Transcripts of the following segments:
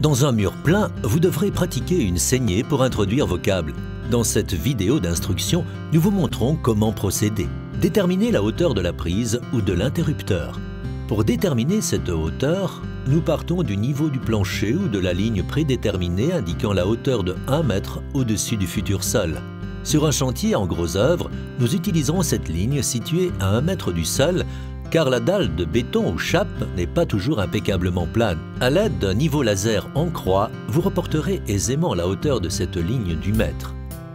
Dans un mur plein, vous devrez pratiquer une saignée pour introduire vos câbles. Dans cette vidéo d'instruction, nous vous montrons comment procéder. Déterminez la hauteur de la prise ou de l'interrupteur. Pour déterminer cette hauteur, nous partons du niveau du plancher ou de la ligne prédéterminée indiquant la hauteur de 1 mètre au-dessus du futur sol. Sur un chantier en gros œuvre, nous utiliserons cette ligne située à 1 mètre du sol car la dalle de béton ou chape n'est pas toujours impeccablement plane. À l'aide d'un niveau laser en croix, vous reporterez aisément la hauteur de cette ligne du mètre.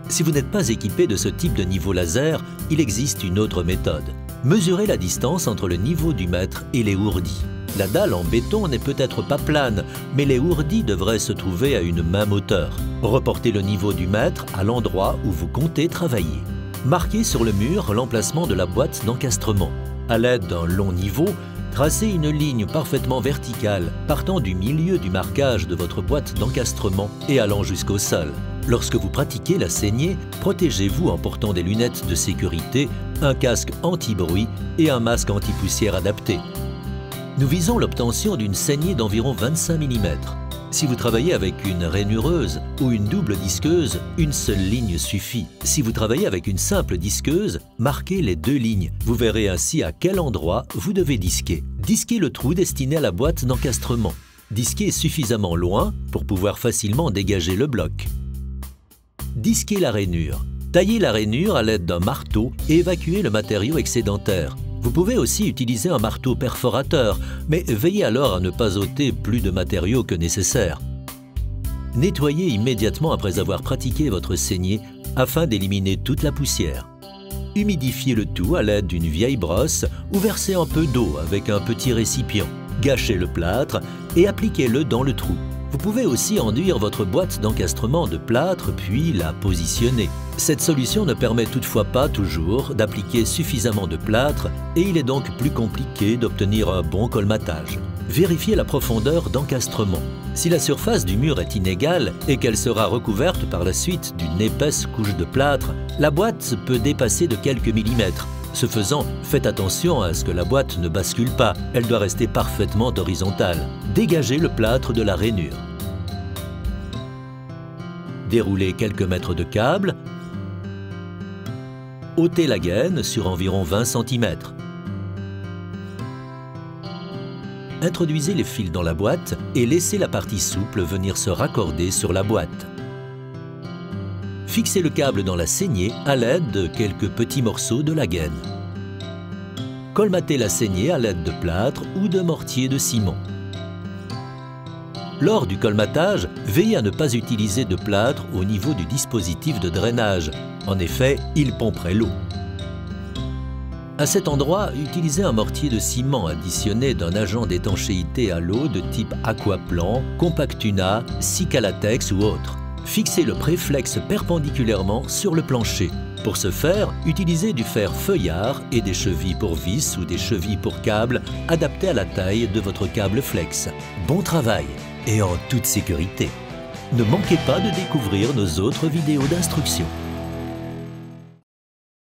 Si vous n'êtes pas équipé de ce type de niveau laser, il existe une autre méthode. Mesurez la distance entre le niveau du mètre et les ourdis. La dalle en béton n'est peut-être pas plane, mais les ourdis devraient se trouver à une même hauteur. Reportez le niveau du mètre à l'endroit où vous comptez travailler. Marquez sur le mur l'emplacement de la boîte d'encastrement. À l'aide d'un long niveau, tracez une ligne parfaitement verticale partant du milieu du marquage de votre boîte d'encastrement et allant jusqu'au sol. Lorsque vous pratiquez la saignée, protégez-vous en portant des lunettes de sécurité, un casque anti-bruit et un masque anti-poussière adapté. Nous visons l'obtention d'une saignée d'environ 25 mm. Si vous travaillez avec une rainureuse ou une double disqueuse, une seule ligne suffit. Si vous travaillez avec une simple disqueuse, marquez les 2 lignes. Vous verrez ainsi à quel endroit vous devez disquer. Disquez le trou destiné à la boîte d'encastrement. Disquez suffisamment loin pour pouvoir facilement dégager le bloc. Disquez la rainure. Taillez la rainure à l'aide d'un marteau et évacuez le matériau excédentaire. Vous pouvez aussi utiliser un marteau perforateur, mais veillez alors à ne pas ôter plus de matériaux que nécessaire. Nettoyez immédiatement après avoir pratiqué votre saignée afin d'éliminer toute la poussière. Humidifiez le tout à l'aide d'une vieille brosse ou versez un peu d'eau avec un petit récipient. Gâchez le plâtre et appliquez-le dans le trou. Vous pouvez aussi enduire votre boîte d'encastrement de plâtre puis la positionner. Cette solution ne permet toutefois pas toujours d'appliquer suffisamment de plâtre et il est donc plus compliqué d'obtenir un bon colmatage. Vérifiez la profondeur d'encastrement. Si la surface du mur est inégale et qu'elle sera recouverte par la suite d'une épaisse couche de plâtre, la boîte peut dépasser de quelques millimètres. Ce faisant, faites attention à ce que la boîte ne bascule pas, elle doit rester parfaitement horizontale. Dégagez le plâtre de la rainure. Déroulez quelques mètres de câble. Ôtez la gaine sur environ 20 cm. Introduisez les fils dans la boîte et laissez la partie souple venir se raccorder sur la boîte. Fixez le câble dans la saignée à l'aide de quelques petits morceaux de la gaine. Colmatez la saignée à l'aide de plâtre ou de mortier de ciment. Lors du colmatage, veillez à ne pas utiliser de plâtre au niveau du dispositif de drainage. En effet, il pomperait l'eau. À cet endroit, utilisez un mortier de ciment additionné d'un agent d'étanchéité à l'eau de type Aquaplan, Compactuna, Cicalatex ou autre. Fixez le préflex perpendiculairement sur le plancher. Pour ce faire, utilisez du fer feuillard et des chevilles pour vis ou des chevilles pour câble adaptées à la taille de votre câble flex. Bon travail et en toute sécurité. Ne manquez pas de découvrir nos autres vidéos d'instruction.